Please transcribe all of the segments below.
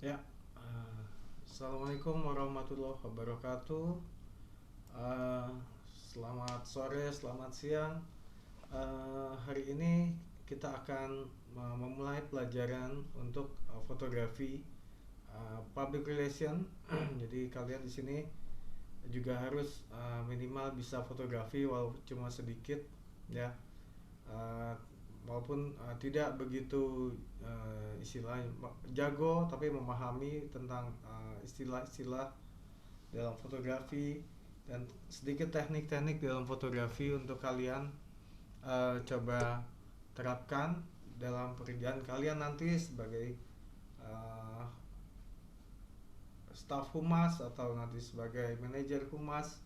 Ya, eh, Assalamualaikum warahmatullahi wabarakatuh. Eh, Selamat sore, selamat siang. Hari ini kita akan memulai pelajaran untuk fotografi, public relation. Jadi kalian di sini juga harus minimal bisa fotografi walaupun cuma sedikit, ya. Eh, Walaupun tidak begitu istilah jago, tapi memahami tentang istilah-istilah dalam fotografi dan sedikit teknik-teknik dalam fotografi untuk kalian coba terapkan dalam pekerjaan kalian nanti sebagai uh, staff humas atau nanti sebagai manajer humas.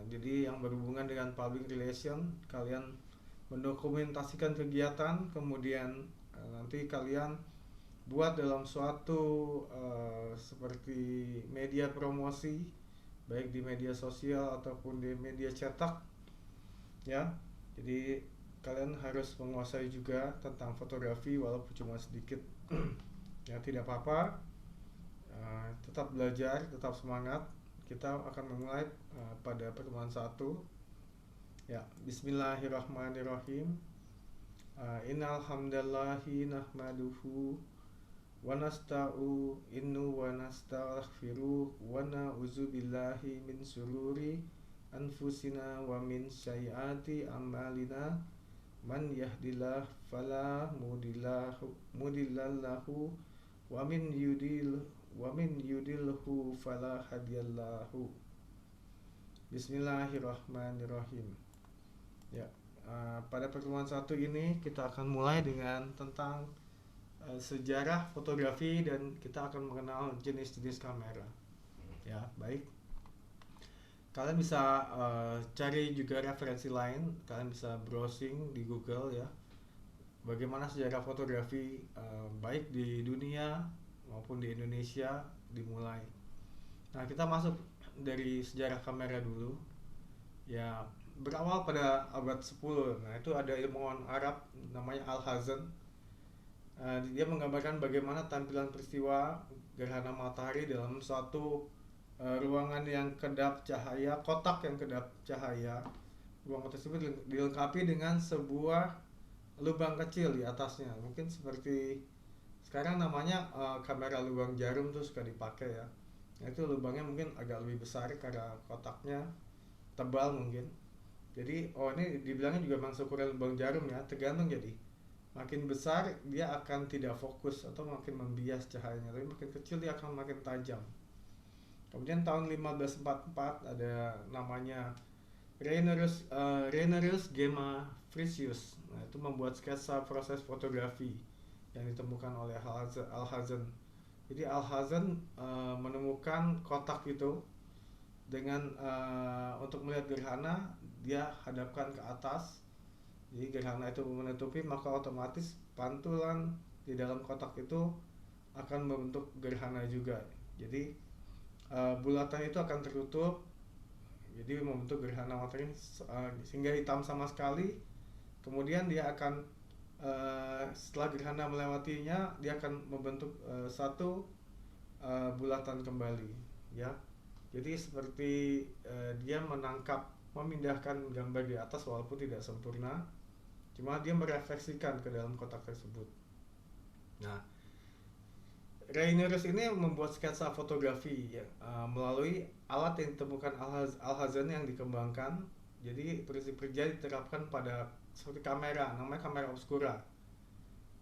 Jadi yang berhubungan dengan public relation, kalian mendokumentasikan kegiatan, kemudian nanti kalian buat dalam suatu seperti media promosi, baik di media sosial ataupun di media cetak, ya. Jadi kalian harus menguasai juga tentang fotografi walaupun cuma sedikit. Ya, tidak apa-apa. Tetap belajar, tetap semangat. Kita akan memulai pada pertemuan satu. Ya, bismillahirrahmanirrahim. Innal hamdalallahi nahmaduhu wa nasta'inu wa nastaghfiruh wa na'udzu billahi min sururi anfusina wa min sayyiati a'malina. Man yahdillahu fala mudillahu wa min yudilhu fala hadiyallahu. Bismillahirrahmanirrahim. Ya, pada pertemuan satu ini kita akan mulai dengan tentang sejarah fotografi dan kita akan mengenal jenis-jenis kamera. Ya, baik. Kalian bisa cari juga referensi lain. Kalian bisa browsing di Google, ya. Bagaimana sejarah fotografi baik di dunia maupun di Indonesia dimulai. Nah, kita masuk dari sejarah kamera dulu. Ya, berawal pada abad 10. Nah, itu ada ilmuwan Arab namanya Al-Hazan. Dia menggambarkan bagaimana tampilan peristiwa gerhana matahari dalam suatu ruangan yang kedap cahaya, kotak yang kedap cahaya. Ruangan tersebut dilengkapi dengan sebuah lubang kecil di atasnya. Mungkin seperti sekarang namanya kamera lubang jarum tuh suka dipakai, ya. Nah, itu lubangnya mungkin agak lebih besar karena kotaknya tebal mungkin. Jadi, ini dibilangnya juga memang seukuran lubang jarum, ya, tergantung. Jadi makin besar dia akan tidak fokus atau makin membias cahayanya, tapi makin kecil dia akan makin tajam. Kemudian tahun 1544 ada namanya Reinerius Gemma Frisius. Nah, itu membuat sketsa proses fotografi yang ditemukan oleh Alhazen. Jadi Alhazen menemukan kotak itu dengan untuk melihat gerhana dia hadapkan ke atas. Jadi gerhana itu menutupi, maka otomatis pantulan di dalam kotak itu akan membentuk gerhana juga. Jadi bulatan itu akan tertutup, jadi membentuk gerhana matahari sehingga hitam sama sekali. Kemudian dia akan setelah gerhana melewatinya, dia akan membentuk satu bulatan kembali, ya. Jadi seperti dia memindahkan gambar di atas walaupun tidak sempurna, cuma dia merefleksikan ke dalam kotak tersebut. Nah, Reinerius ini membuat sketsa fotografi, ya, melalui alat yang ditemukan Alhazen yang dikembangkan. Jadi prinsip kerja diterapkan pada seperti kamera, namanya kamera obscura.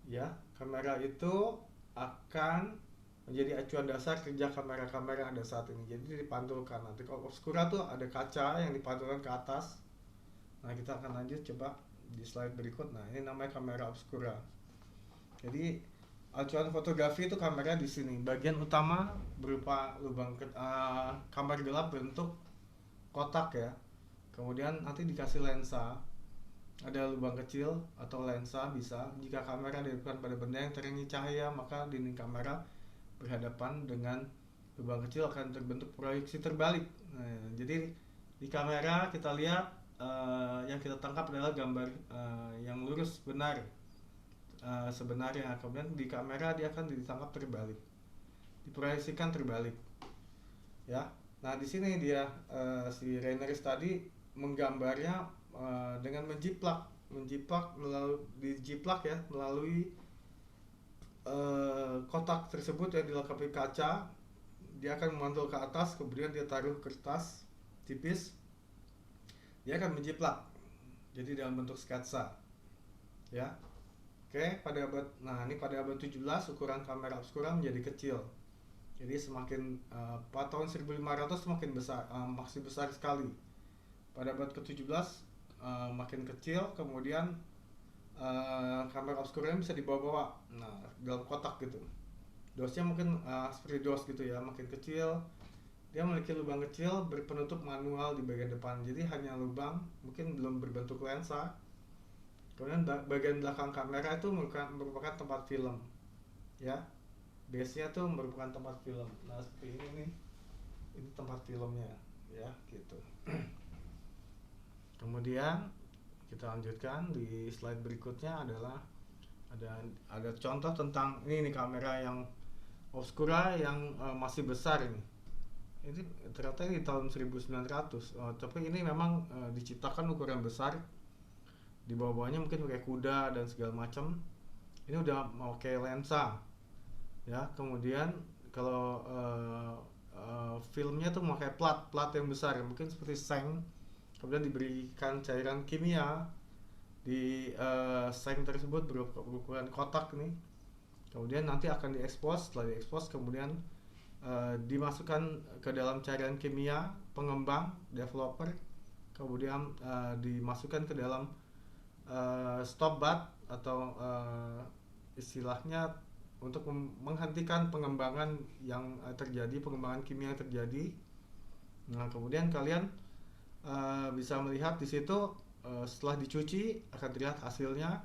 Ya, kamera itu akan menjadi acuan dasar kerja kamera-kamera yang ada saat ini. Jadi dipantulkan. Nanti kalau obscura tuh ada kaca yang dipantulkan ke atas. Nah, kita akan lanjut coba di slide berikut. Nah, ini namanya kamera obscura. Jadi acuan fotografi itu kamera di sini. Bagian utama berupa kamar gelap bentuk kotak, ya. Kemudian nanti dikasih lensa. Ada lubang kecil atau lensa bisa. Jika kamera dihadapkan pada benda yang terangi cahaya, maka dinding kamera berhadapan dengan lubang kecil akan terbentuk proyeksi terbalik. Nah, jadi di kamera kita lihat yang kita tangkap adalah gambar yang lurus benar sebenarnya. Kemudian di kamera dia akan ditangkap terbalik. diproyeksikan terbalik, ya. Nah di sini dia si Raineris tadi menggambarnya dengan menjiplak melalui dijiplak ya melalui kotak tersebut yang dilengkapi kaca. Dia akan memantul ke atas, kemudian dia taruh kertas tipis, dia akan menjiplak jadi dalam bentuk sketsa, ya. Oke, pada abad 17 ukuran kamera obscura menjadi kecil. Jadi semakin tahun 1500 semakin besar, masih besar sekali. Pada abad ke-17 makin kecil, kemudian kamera obscura bisa dibawa-bawa. Nah, dalam kotak gitu. Dosnya mungkin seperti dos gitu ya, makin kecil. Dia memiliki lubang kecil berpenutup manual di bagian depan. Jadi hanya lubang, mungkin belum berbentuk lensa. Kemudian bagian belakang kamera itu merupakan tempat film, ya. Base-nya tuh merupakan tempat film. Nah seperti ini nih, ini tempat filmnya, ya gitu. Kemudian kita lanjutkan di slide berikutnya adalah ada contoh tentang ini nih kamera yang obscura yang masih besar ini. Ini ternyata di tahun 1900, tapi ini memang diciptakan ukuran besar. Di bawah-bawahnya mungkin pakai kuda dan segala macam. Ini udah mau kayak lensa, ya. Kemudian kalau filmnya tuh pakai plat yang besar, mungkin seperti seng. Kemudian diberikan cairan kimia di seng tersebut berukuran kotak nih. Kemudian nanti akan diekspos. Setelah diekspos kemudian dimasukkan ke dalam cairan kimia pengembang developer. Kemudian dimasukkan ke dalam stop bath atau istilahnya untuk menghentikan pengembangan yang terjadi, pengembangan kimia yang terjadi. Nah kemudian kalian bisa melihat di situ setelah dicuci akan terlihat hasilnya.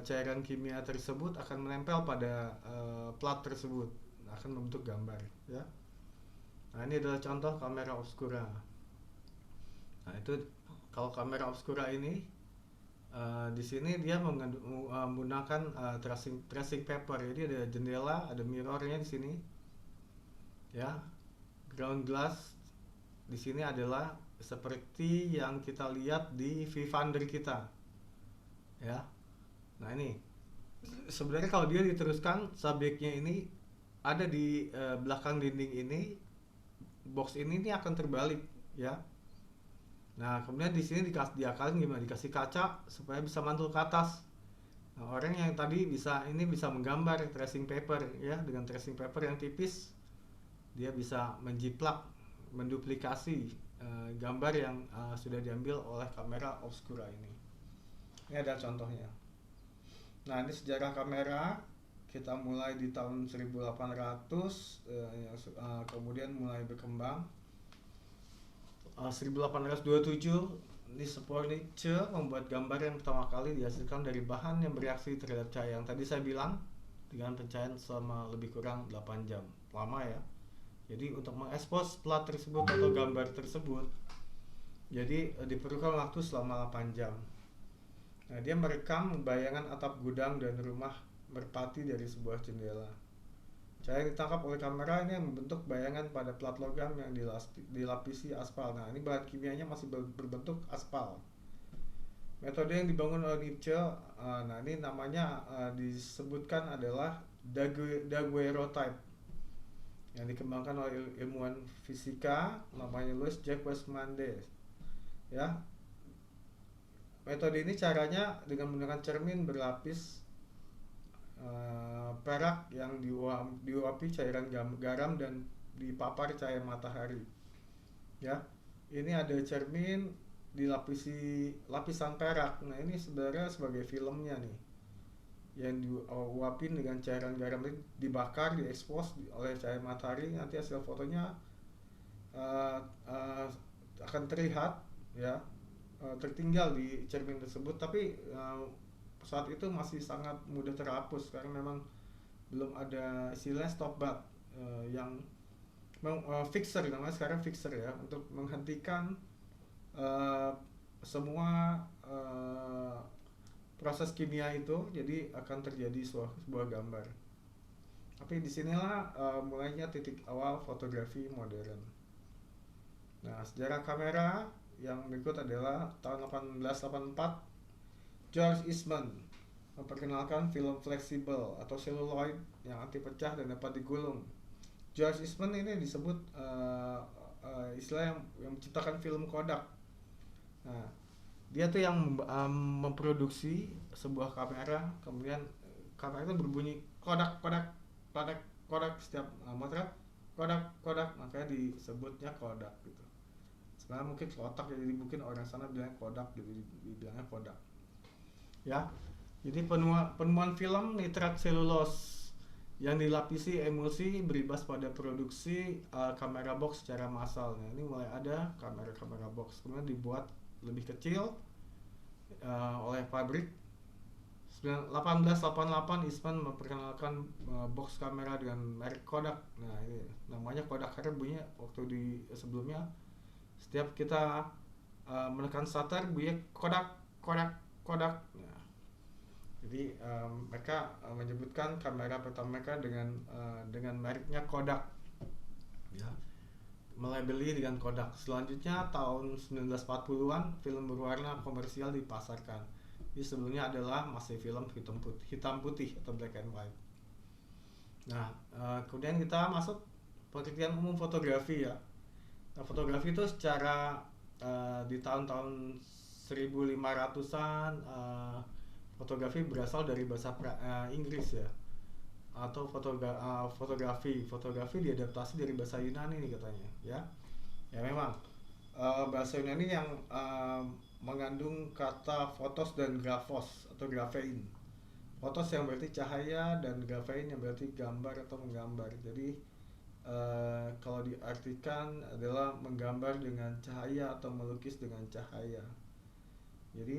Cairan kimia tersebut akan menempel pada plat tersebut, akan membentuk gambar, ya. Nah ini adalah contoh kamera obscura. Nah itu kalau kamera obscura ini di sini dia menggunakan tracing paper. Jadi ada jendela, ada mirrornya di sini, ya. Ground glass di sini adalah seperti yang kita lihat di viewfinder kita, ya. Nah ini sebenarnya kalau dia diteruskan subjeknya ini ada di belakang dinding ini, box ini akan terbalik, ya. Nah kemudian di sini diakalin gimana? Dikasih kaca supaya bisa mantul ke atas. Nah, orang yang tadi bisa menggambar tracing paper, ya, dengan tracing paper yang tipis dia bisa menjiplak, menduplikasi gambar yang sudah diambil oleh kamera obscura ini. Ini ada contohnya. Nah ini sejarah kamera. Kita mulai di tahun 1800, kemudian mulai berkembang. 1827 Niels Bohr membuat gambar yang pertama kali dihasilkan dari bahan yang bereaksi terhadap cahaya, yang tadi saya bilang dengan pencahayaan selama lebih kurang 8 jam. Lama ya. Jadi untuk mengekspos plat tersebut atau gambar tersebut, jadi diperlukan waktu selama 8 jam. Nah, dia merekam bayangan atap gudang dan rumah merpati dari sebuah jendela. Cahaya yang ditangkap oleh kamera ini membentuk bayangan pada plat logam yang dilapisi aspal. Nah, ini bahan kimianya masih berbentuk aspal. Metode yang dibangun oleh Nietzsche, nah ini namanya disebutkan adalah daguerreotype, yang dikembangkan oleh ilmuwan fisika namanya Louis Jacques Mandet, ya. Metode ini caranya dengan menggunakan cermin berlapis perak yang diuapi cairan garam dan dipapar cahaya matahari, ya. Ini ada cermin dilapisi lapisan perak. Nah ini sebenarnya sebagai filmnya nih, yang diuapin dengan cairan garam ini, dibakar, diekspos oleh cahaya matahari. Nanti hasil fotonya akan terlihat, ya, tertinggal di cermin tersebut. Tapi saat itu masih sangat mudah terhapus karena memang belum ada istilah stop bath yang fixer, namanya sekarang fixer, ya, untuk menghentikan semua proses kimia itu. Jadi akan terjadi sebuah gambar. Tapi disinilah mulainya titik awal fotografi modern. Nah, sejarah kamera yang berikut adalah tahun 1884, George Eastman memperkenalkan film fleksibel atau celluloid yang anti pecah dan dapat digulung. George Eastman ini disebut istilah yang menciptakan film Kodak. Nah, dia tuh yang memproduksi sebuah kamera, kemudian kamera itu berbunyi Kodak, Kodak, Kodak, Kodak setiap motret, Kodak, Kodak, makanya disebutnya Kodak gitu. Sebenarnya mungkin kotak, jadi mungkin orang sana bilangnya Kodak, jadi dibilangnya Kodak. Ya, jadi penemuan film nitrat selulose yang dilapisi emulsi berimbas pada produksi kamera box secara massal. Nah, ini mulai ada kamera box, kemudian dibuat lebih kecil oleh pabrik. 1888 Eastman memperkenalkan box kamera dengan merek Kodak. Nah, ini namanya Kodak karena bunyinya waktu di sebelumnya setiap kita menekan shutter bunyi Kodak, Kodak, Kodak. Nah, jadi mereka menyebutkan kamera pertama mereka dengan mereknya Kodak. Ya, melabeli dengan Kodak. Selanjutnya tahun 1940-an film berwarna komersial dipasarkan. Ini sebelumnya adalah masih film hitam putih atau black and white. Nah, kemudian kita masuk pengertian umum fotografi ya. Nah, fotografi itu secara di tahun-tahun 1500-an fotografi berasal dari bahasa Inggris ya, atau fotografi diadaptasi dari bahasa Yunani nih katanya ya. Ya memang bahasa Yunani yang mengandung kata fotos dan graphos atau graphein. Fotos yang berarti cahaya dan graphein yang berarti gambar atau menggambar. Jadi kalau diartikan adalah menggambar dengan cahaya atau melukis dengan cahaya. Jadi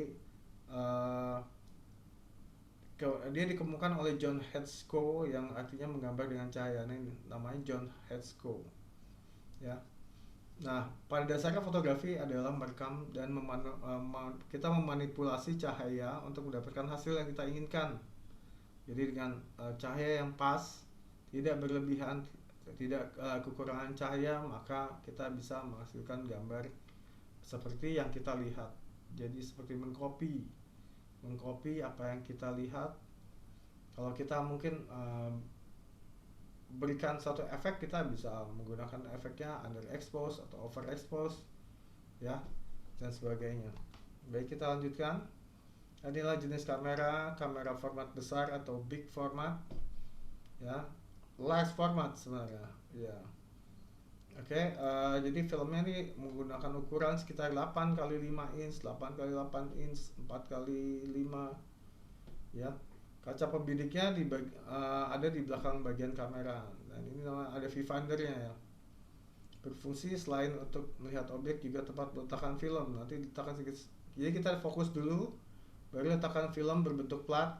dia dikemukakan oleh John Hetzko yang artinya menggambar dengan cahaya. Nah, ini namanya John Hetzko ya. Nah, pada dasarnya fotografi adalah merekam dan kita memanipulasi cahaya untuk mendapatkan hasil yang kita inginkan. Jadi dengan cahaya yang pas, tidak berlebihan, tidak kekurangan cahaya, maka kita bisa menghasilkan gambar seperti yang kita lihat. Jadi seperti mengcopy apa yang kita lihat. Kalau kita mungkin berikan satu efek, kita bisa menggunakan efeknya underexpose atau overexpose ya, dan sebagainya. Baik, kita lanjutkan. Inilah jenis kamera format besar atau big format ya, large format sebenarnya ya. Oke, jadi filmnya ini menggunakan ukuran sekitar 8x5 inch, 8x8 inch, 4x5 ya. Kaca pembidiknya ada di belakang bagian kamera, dan ini namanya ada viewfindernya ya. Berfungsi selain untuk melihat objek juga tempat meletakkan film. Nanti letakkan sedikit, jadi kita fokus dulu, baru letakkan film berbentuk plat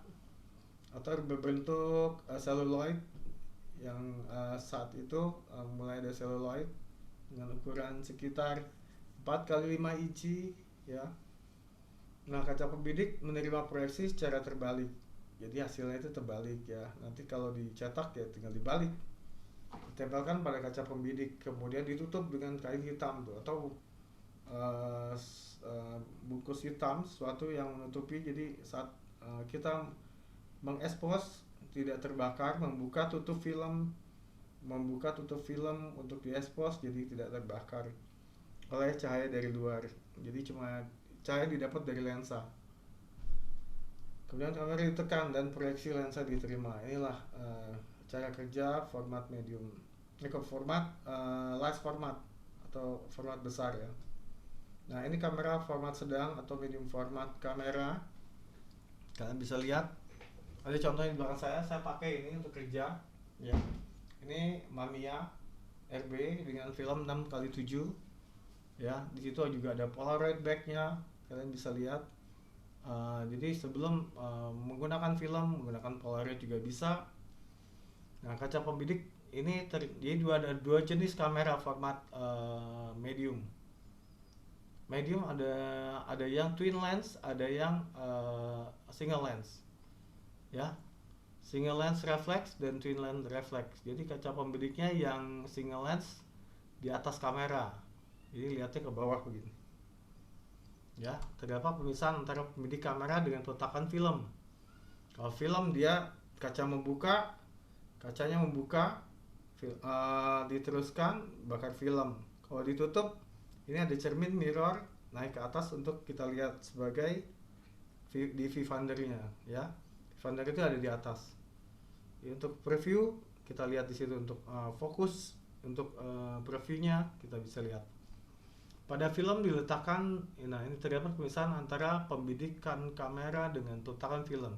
atau berbentuk celluloid yang saat itu mulai ada celluloid dengan ukuran sekitar 4x5 inci ya. Nah, kaca pembidik menerima proyeksi secara terbalik. Jadi hasilnya itu terbalik ya. Nanti kalau dicetak ya tinggal dibalik, ditempelkan pada kaca pembidik, kemudian ditutup dengan kain hitam tuh, atau bungkus hitam, sesuatu yang menutupi. Jadi saat kita mengekspos tidak terbakar, membuka tutup film untuk diekspos, jadi tidak terbakar oleh cahaya dari luar. Jadi cuma cahaya didapat dari lensa. Kemudian kamera ditekan dan proyeksi lensa diterima. Inilah cara kerja format medium. Ini format large format atau format besar ya. Nah, ini kamera format sedang atau medium format kamera. Kalian bisa lihat. Ada contohnya di belakang saya pakai ini untuk kerja ya. Ini Mamiya RB dengan film 6x7 ya. Di situ juga ada Polaroid backnya, kalian bisa lihat. Jadi sebelum menggunakan film, menggunakan Polaroid juga bisa. Nah, kaca pembidik ini jadi ada dua jenis kamera format medium. Medium ada yang twin lens, ada yang single lens. Ya. single lens reflex dan twin lens reflex. Jadi kaca pembidiknya yang single lens di atas kamera, jadi lihatnya ke bawah begini ya. Terdapat pemisahan antara pembidik kamera dengan peletakan film. Kalau film dia kaca membuka, kacanya membuka, diteruskan bakar film. Kalau ditutup, ini ada cermin mirror naik ke atas untuk kita lihat sebagai di viewfindernya ya. Viewfinder itu ada di atas. Ya, untuk preview kita lihat di situ, untuk fokus, untuk previewnya kita bisa lihat. Pada film diletakkan, nah ini terdapat pemisahan antara pembidikan kamera dengan peletakan film.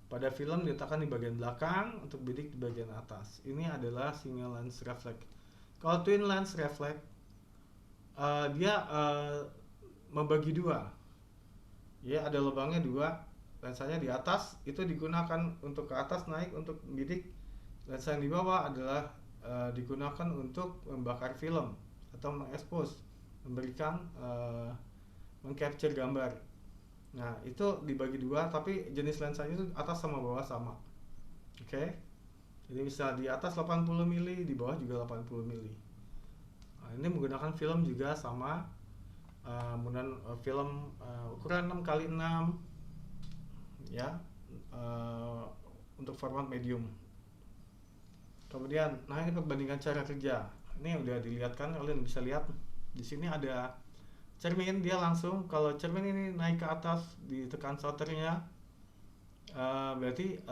Pada film diletakkan di bagian belakang, untuk bidik di bagian atas. Ini adalah single lens reflex. Kalau twin lens reflex, dia membagi dua. Ya, ada lubangnya dua. Lensanya di atas itu digunakan untuk ke atas naik untuk bidik. Lensa yang di bawah adalah digunakan untuk membakar film atau mengekspos, memberikan mengcapture gambar. Nah, itu dibagi dua, tapi jenis lensanya itu atas sama bawah sama. Oke. Jadi bisa di atas 80 mili, di bawah juga 80 mili. Nah, ini menggunakan film juga sama, menggunakan film ukuran 6x6 ya, untuk format medium. Kemudian, nah ini perbandingan cara kerja. Ini udah dilihatkan, kalian bisa lihat di sini ada cermin. Dia langsung, kalau cermin ini naik ke atas, ditekan shutternya, berarti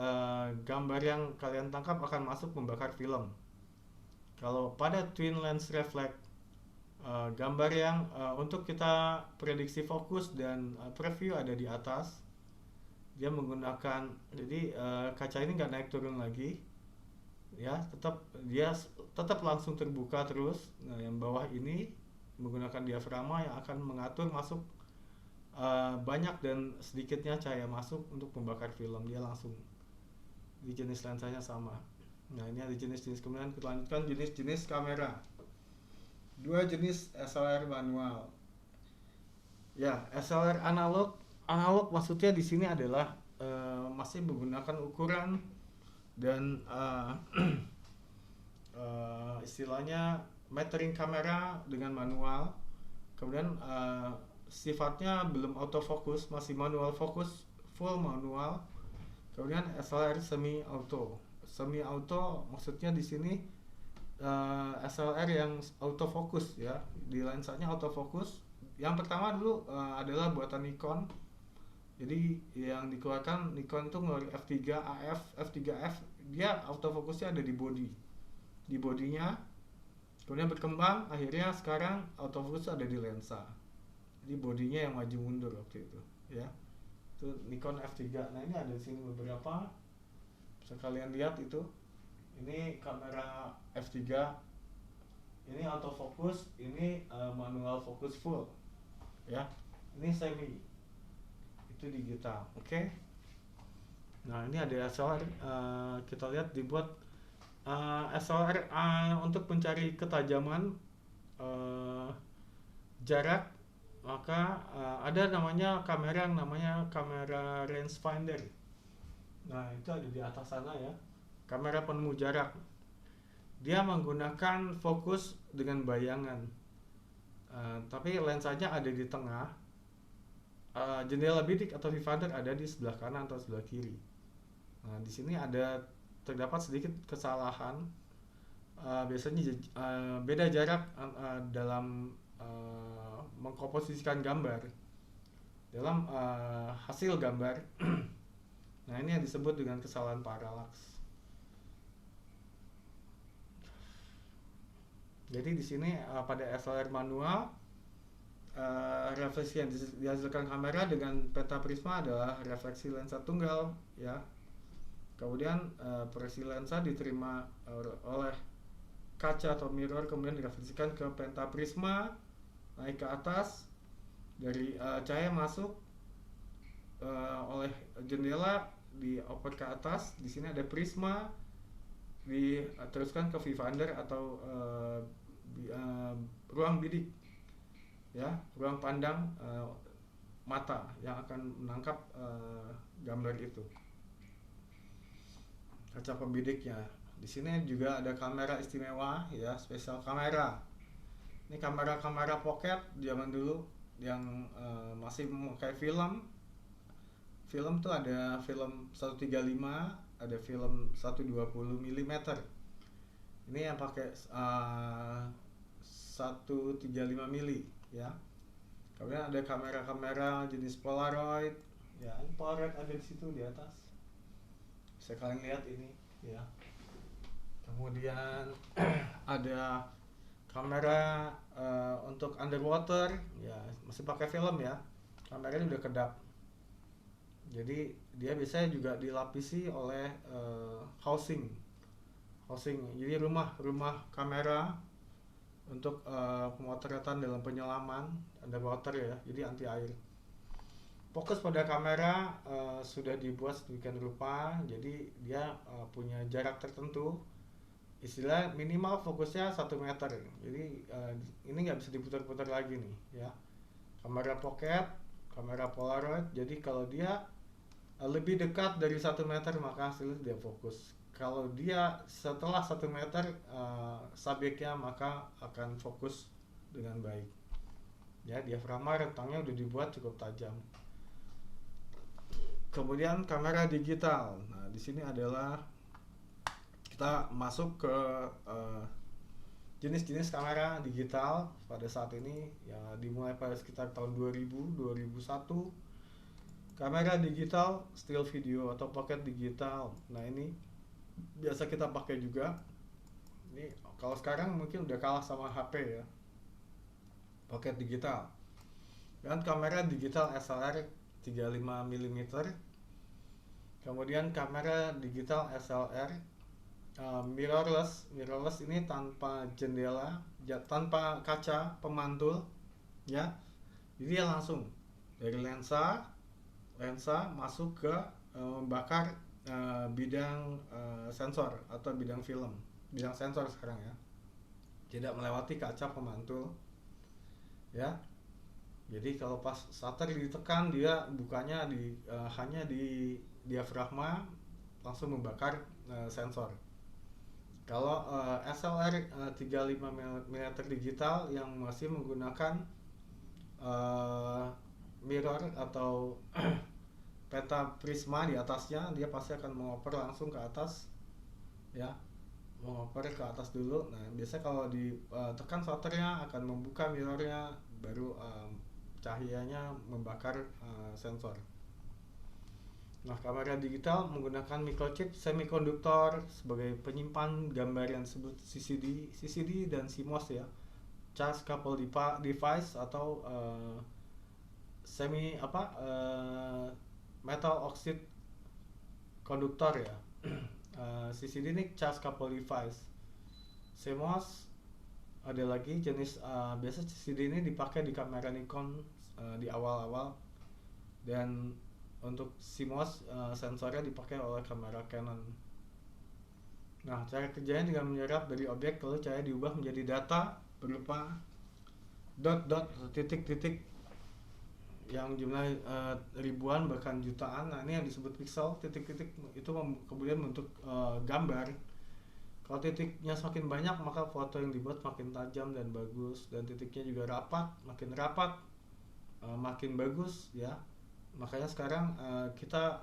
gambar yang kalian tangkap akan masuk membakar film. Kalau pada twin lens reflex, gambar yang untuk kita prediksi fokus dan preview ada di atas. Dia menggunakan, jadi kaca ini nggak naik turun lagi ya, dia tetap langsung terbuka terus. Nah, yang bawah ini menggunakan diafragma yang akan mengatur masuk banyak dan sedikitnya cahaya masuk untuk membakar film. Dia langsung di jenis lensanya sama. Nah, ini ada jenis-jenis. Kemudian kita lanjutkan jenis-jenis kamera. Dua jenis SLR manual. Ya, SLR analog maksudnya di sini adalah masih menggunakan ukuran dan istilahnya metering kamera dengan manual. Kemudian sifatnya belum autofocus, masih manual fokus, full manual. Kemudian SLR semi auto maksudnya di sini SLR yang autofocus ya, di lensanya autofocus. Yang pertama dulu adalah buatan Nikon. Jadi yang dikeluarkan Nikon itu ngeluarin F3 AF, F3F, dia autofokusnya ada di bodinya. Kemudian berkembang, akhirnya sekarang autofocus ada di lensa. Jadi bodinya yang maju mundur waktu itu, ya. Itu Nikon F3. Nah, ini ada di sini beberapa. Bisa kalian lihat itu. Ini kamera F3. Ini autofocus, ini manual focus full. Ya. Ini semi. Itu digital, oke. Nah, ini ada SLR, kita lihat dibuat SLR untuk mencari ketajaman jarak, maka ada namanya kamera yang namanya kamera rangefinder. Nah, itu ada di atas sana ya, kamera penemu jarak. Dia menggunakan fokus dengan bayangan, tapi lensanya ada di tengah. Jendela bidik atau viewfinder ada di sebelah kanan atau sebelah kiri. Nah, di sini terdapat sedikit kesalahan. Biasanya beda jarak dalam mengkomposisikan gambar dalam hasil gambar. Nah, ini yang disebut dengan kesalahan paralaks. Jadi di sini pada SLR manual, refleksi yang dihasilkan kamera dengan pentaprisma adalah refleksi lensa tunggal ya. Kemudian proyeksi lensa diterima oleh kaca atau mirror, kemudian direfleksikan ke pentaprisma, naik ke atas. Dari cahaya masuk oleh jendela dioper ke atas. Di sini ada prisma, diteruskan ke viewfinder atau ruang bidik ya, ruang pandang mata yang akan menangkap gambar itu. kaca pembidiknya. Di sini juga ada kamera istimewa ya, spesial kamera. Ini kamera-kamera pocket zaman dulu yang masih memakai film. Film tuh ada film 135, ada film 120 mm. Ini yang pakai 135 mili ya. Kemudian ada kamera-kamera jenis Polaroid. Ya, ini Polaroid ada di situ di atas. Bisa kalian lihat ini ya. Kemudian ada kamera untuk underwater ya, masih pakai film ya. Kameranya udah kedap. Jadi dia biasanya juga dilapisi oleh housing. Jadi rumah kamera untuk pemotretan dalam penyelaman underwater ya. Jadi anti air. Fokus pada kamera sudah dibuat sedemikian rupa, jadi dia punya jarak tertentu. Istilah minimal fokusnya 1 meter. Jadi ini nggak bisa diputar-putar lagi nih ya. Kamera pocket, kamera Polaroid. Jadi kalau dia lebih dekat dari 1 meter maka hasilnya dia fokus. Kalau dia setelah 1 meter subjeknya maka akan fokus dengan baik. Ya, diafragma rentangnya udah dibuat cukup tajam. Kemudian kamera digital. Nah, di sini adalah kita masuk ke jenis-jenis kamera digital pada saat ini ya, dimulai pada sekitar tahun 2000 2001. Kamera digital still video atau pocket digital. Nah, ini biasa kita pakai juga. Ini kalau sekarang mungkin udah kalah sama HP ya. Pocket digital. Dan kamera digital SLR 35 mm. Kemudian kamera digital SLR mirrorless ini tanpa jendela, tanpa kaca pemantul ya. Jadi dia langsung dari lensa masuk ke membakar bidang sensor atau bidang sensor sekarang ya. Tidak melewati kaca pemantul ya. Jadi kalau pas shutter ditekan, dia bukanya hanya di diafragma, langsung membakar sensor. Kalau SLR 35 mm digital yang masih menggunakan mirror atau peta prisma di atasnya, dia pasti akan mengoper langsung ke atas ya, mengoper ke atas dulu. Nah, biasanya kalau ditekan shutternya akan membuka mirrornya, baru cahayanya membakar sensor. Nah, kamera digital menggunakan microchip semikonduktor sebagai penyimpan gambar yang disebut CCD dan CMOS ya, charge coupled device atau metal oxide konduktor ya. CCD ini charge coupled device. CMOS ada lagi jenis biasa CCD ini dipakai di kamera Nikon di awal-awal, dan untuk CMOS sensornya dipakai oleh kamera Canon. Nah, cara kerjanya dengan menyerap dari objek lalu cahaya diubah menjadi data berupa dot-dot, titik-titik yang jumlah ribuan bahkan jutaan. Nah, ini yang disebut pixel. Titik-titik itu kemudian membentuk gambar. Kalau titiknya semakin banyak maka foto yang dibuat makin tajam dan bagus, dan titiknya juga rapat, makin rapat makin bagus ya. Makanya sekarang kita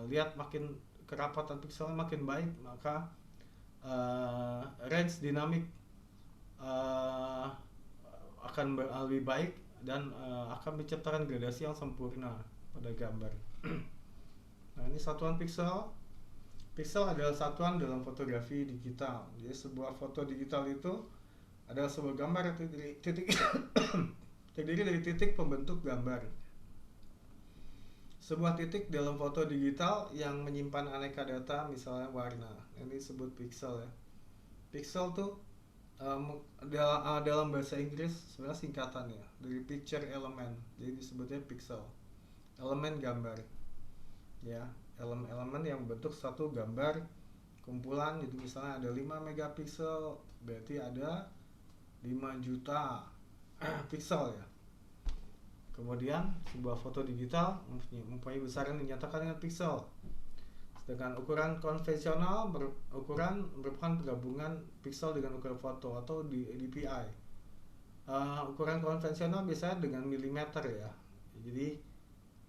lihat makin kerapatan pikselnya makin baik, maka range dinamik akan lebih baik dan akan menciptakan gradasi yang sempurna pada gambar. Nah, ini satuan piksel. Piksel adalah satuan dalam fotografi digital. Jadi sebuah foto digital itu adalah sebuah gambar yang terdiri dari titik pembentuk gambar. Sebuah titik dalam foto digital yang menyimpan aneka data, misalnya warna. Ini disebut piksel ya. Piksel tuh dalam bahasa Inggris sebenarnya singkatannya dari picture element. Jadi disebutnya piksel. Elemen gambar. Ya, elemen yang membentuk satu gambar kumpulan. Jadi misalnya ada 5 megapiksel, berarti ada 5 juta piksel ya. Kemudian sebuah foto digital mempunyai besaran yang dinyatakan dengan piksel. Dengan ukuran konvensional, ukuran merupakan penggabungan piksel dengan ukuran foto atau DPI. Ukuran konvensional biasanya dengan milimeter ya. Jadi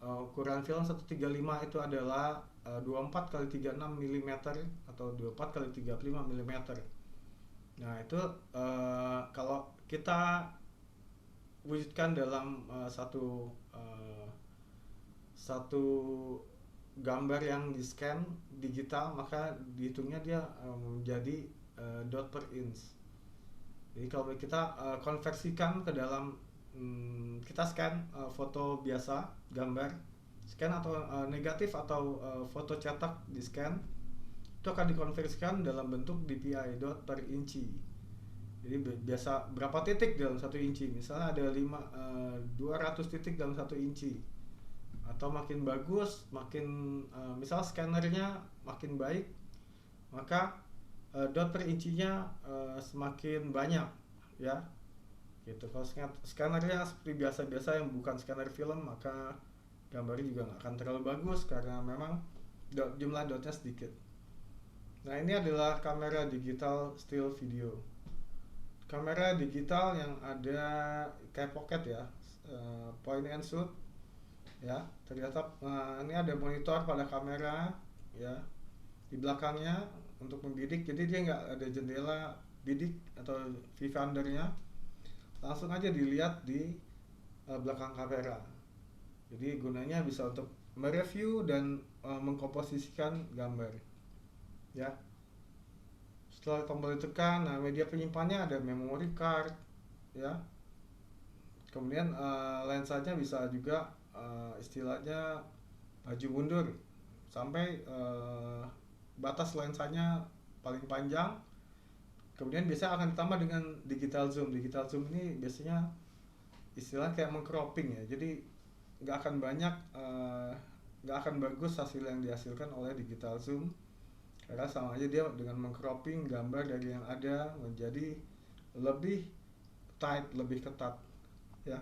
ukuran film 135 itu adalah 24 kali 36 mm atau 24 kali 35 mm. Nah, itu kalau kita wujudkan dalam satu gambar yang di scan digital, maka dihitungnya dia menjadi dot per inch. Jadi kalau kita konversikan ke dalam kita scan foto biasa, gambar scan atau negatif atau foto cetak di scan, itu akan dikonversikan dalam bentuk DPI, dot per inci. Jadi biasa berapa titik dalam 1 inci, misalnya ada 200 titik dalam 1 inci, atau makin bagus, makin misal scannernya makin baik, maka dot per incinya semakin banyak ya gitu. Kalau scannernya seperti biasa-biasa yang bukan scanner film, maka gambarnya juga nggak akan terlalu bagus karena memang jumlah dotnya sedikit. Nah, ini adalah kamera digital still video. Kamera digital yang ada kayak pocket ya, point and shoot ya. Ternyata ini ada monitor pada kamera ya di belakangnya untuk membidik, jadi dia nggak ada jendela bidik atau viewfindernya, langsung aja dilihat di belakang kamera. Jadi gunanya bisa untuk mereview dan mengkomposisikan gambar ya. Setelah tombol ditekan, nah media penyimpannya ada memory card ya. Kemudian lensanya bisa juga istilahnya maju mundur sampai batas lensanya paling panjang. Kemudian biasanya akan ditambah dengan digital zoom. Digital zoom ini biasanya istilah kayak mengcropping ya. Jadi nggak akan banyak, nggak akan bagus hasil yang dihasilkan oleh digital zoom, karena sama aja dia dengan mengcropping gambar dari yang ada menjadi lebih tight, lebih ketat ya.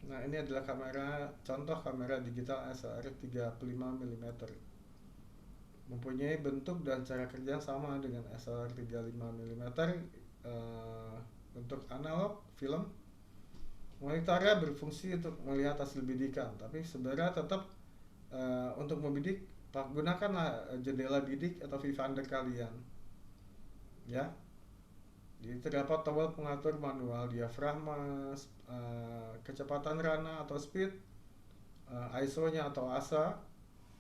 Nah, ini adalah contoh kamera digital SLR 35 mm. Mempunyai bentuk dan cara kerja sama dengan SLR 35 mm. Untuk analog film, monitornya berfungsi untuk melihat hasil bidikan, tapi sebenarnya tetap untuk membidik gunakanlah jendela bidik atau viewfinder kalian ya. Jadi terdapat tombol pengatur manual diafragma, kecepatan rana atau speed, ISO-nya atau ASA,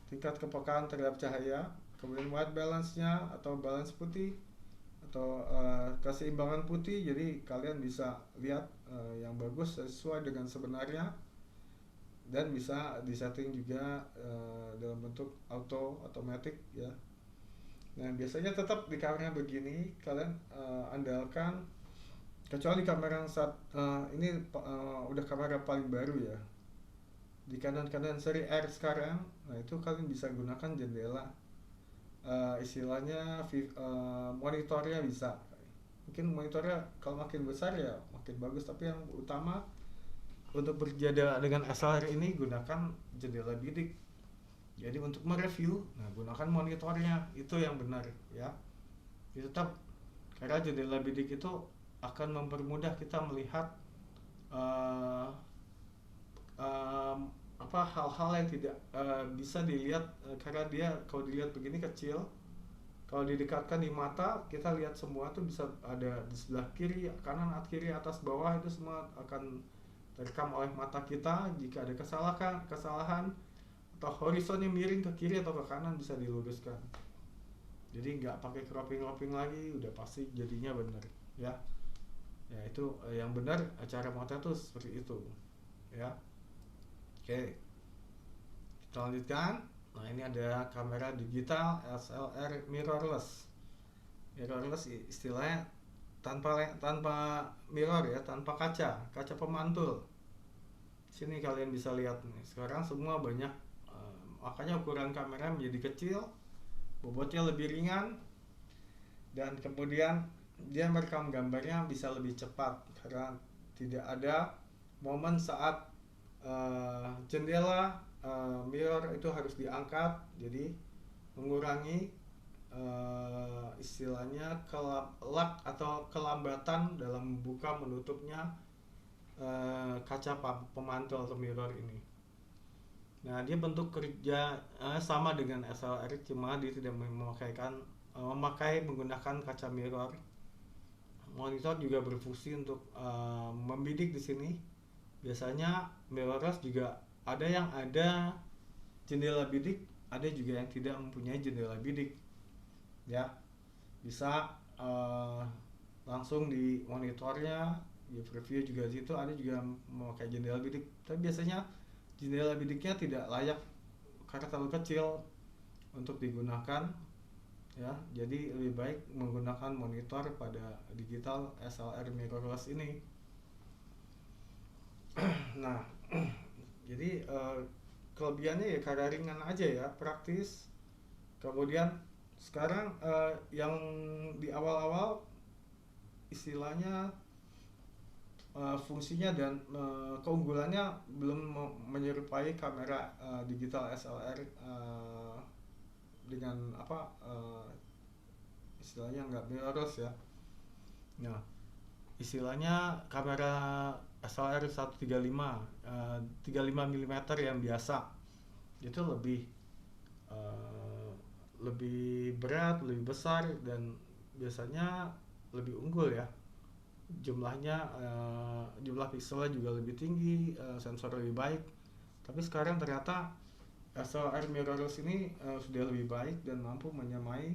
tingkat kepekaan terhadap cahaya, kemudian white balance-nya atau balance putih atau keseimbangan putih. Jadi kalian bisa lihat yang bagus sesuai dengan sebenarnya, dan bisa disetting juga dalam bentuk automatic ya. Nah, biasanya tetap di kamera begini kalian andalkan, kecuali kamera yang ini udah kamera paling baru ya, di kanan seri R sekarang. Nah, itu kalian bisa gunakan jendela, istilahnya monitornya bisa. Mungkin monitornya kalau makin besar ya makin bagus, tapi yang utama untuk berjada dengan SLR ini gunakan jendela bidik. Jadi untuk mereview, nah gunakan monitornya, itu yang benar ya. Itu tetap, karena jendela bidik itu akan mempermudah kita melihat hal-hal yang tidak bisa dilihat, karena dia kalau dilihat begini kecil, kalau didekatkan di mata kita lihat semua tuh bisa ada di sebelah kiri, kanan, kiri, atas, bawah, itu semua akan terekam oleh mata kita. Jika ada kesalahan atau horizonnya miring ke kiri atau ke kanan, bisa diluruskan. Jadi nggak pakai cropping lagi, udah pasti jadinya benar ya. Ya, itu yang benar, cara mata tuh seperti itu ya. Oke, kita lanjutkan. Nah, ini ada kamera digital SLR mirrorless. Mirrorless istilahnya tanpa mirror ya, tanpa kaca pemantul. Sini kalian bisa lihat nih, sekarang semua banyak, makanya ukuran kamera menjadi kecil, bobotnya lebih ringan, dan kemudian dia merekam gambarnya bisa lebih cepat karena tidak ada momen saat jendela mirror itu harus diangkat, jadi mengurangi istilahnya lag atau kelambatan dalam buka menutupnya kaca pemantul atau mirror ini. Nah, dia bentuk kerja sama dengan SLR, cuma dia tidak memakai menggunakan kaca mirror. Monitor juga berfungsi untuk membidik di sini. Biasanya mirrorless juga ada yang ada jendela bidik, ada juga yang tidak mempunyai jendela bidik. Ya, bisa langsung di monitornya, di preview juga di situ ada juga memakai jendela bidik. Tapi biasanya jendela bidiknya tidak layak karena terlalu kecil untuk digunakan, ya. Jadi lebih baik menggunakan monitor pada digital SLR mirrorless ini. Nah, jadi kelebihannya ya karena ringan aja ya, praktis. Kemudian sekarang yang di awal-awal istilahnya fungsinya dan keunggulannya belum menyerupai kamera digital SLR dengan istilahnya nggak mirrorless ya. Nah, istilahnya kamera SLR 135 35 mm yang biasa itu lebih berat, lebih besar, dan biasanya lebih unggul ya. Jumlah pikselnya juga lebih tinggi, sensor lebih baik. Tapi sekarang ternyata SLR mirrorless ini sudah lebih baik dan mampu menyamai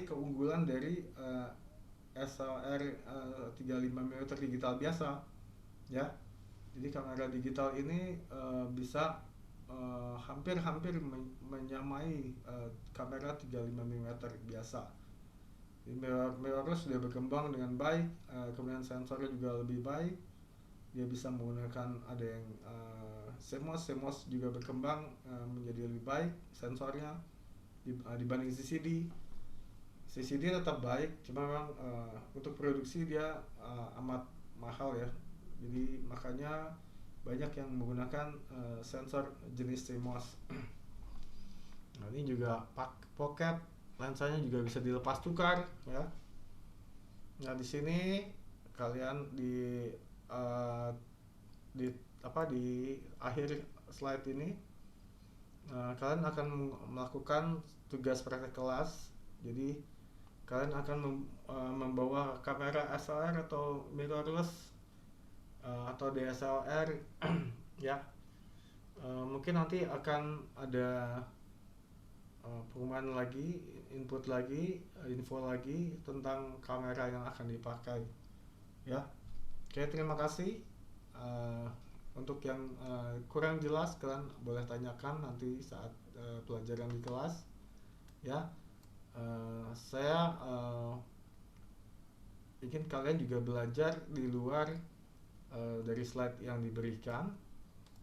keunggulan dari SLR 35 mm digital biasa, ya. Jadi kamera digital ini bisa hampir menyamai kamera 35 mm biasa. Mirrorless sudah berkembang dengan baik, kemudian sensornya juga lebih baik. Dia bisa menggunakan ada yang CMOS juga berkembang menjadi lebih baik sensornya dibanding CCD. CCD tetap baik, cuma memang untuk produksi dia amat mahal ya. Jadi makanya banyak yang menggunakan sensor jenis CMOS. Nah, ini juga pocket, lensanya juga bisa dilepas tukar ya. Nah, di sini kalian di akhir slide ini kalian akan melakukan tugas praktek kelas. Jadi kalian akan membawa kamera SLR atau mirrorless atau DSLR ya. Mungkin nanti akan ada pengumuman lagi, input lagi, info lagi tentang kamera yang akan dipakai ya. Oke, terima kasih. Untuk yang kurang jelas kalian boleh tanyakan nanti saat pelajaran di kelas ya. Saya ingin kalian juga belajar di luar dari slide yang diberikan.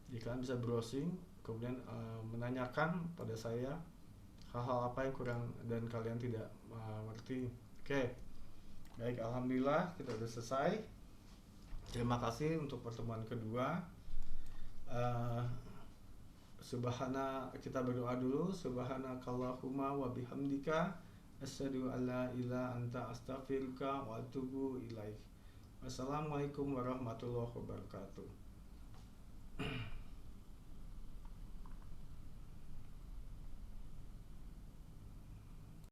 Jadi kalian bisa browsing, kemudian menanyakan pada saya hal-hal apa yang kurang dan kalian tidak mengerti. Oke, baik, alhamdulillah kita sudah selesai. Terima kasih untuk pertemuan kedua. Kita berdoa dulu. Subhanakallahumma wa bihamdika asyhadu an la ilaha anta astaghfiruka wa atubu ilaik. Wassalamualaikum warahmatullahi wabarakatuh.